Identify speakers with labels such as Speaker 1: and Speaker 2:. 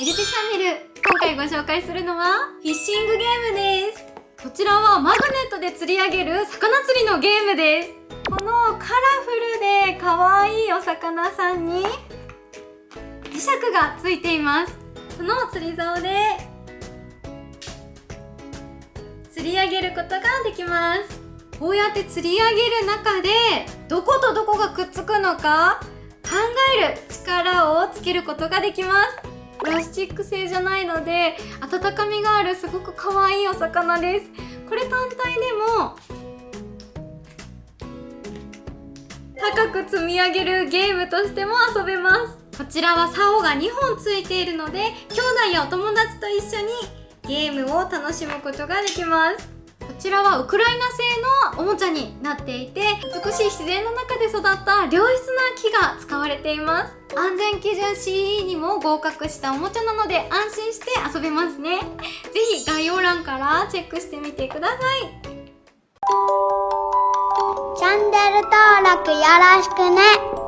Speaker 1: エルテチャンネル、今回ご紹介するのはフィッシングゲームです。こちらはマグネットで釣り上げる魚釣りのゲームです。このカラフルで可愛いお魚さんに磁石がついています。この釣り竿で釣り上げることができます。こうやって釣り上げる中でどことどこがくっつくのか考える力をつけることができます。プラスチック製じゃないので温かみがあるすごく可愛いお魚です。これ単体でも高く積み上げるゲームとしても遊べます。こちらは竿が2本ついているので兄弟やお友達と一緒にゲームを楽しむことができます。こちらはウクライナ製のおもちゃになっていて、美しい自然の中で育った良質な木が使われています。安全基準 CE にも合格したおもちゃなので安心して遊べますね。ぜひ概要欄からチェックしてみてください。
Speaker 2: チャンネル登録よろしくね。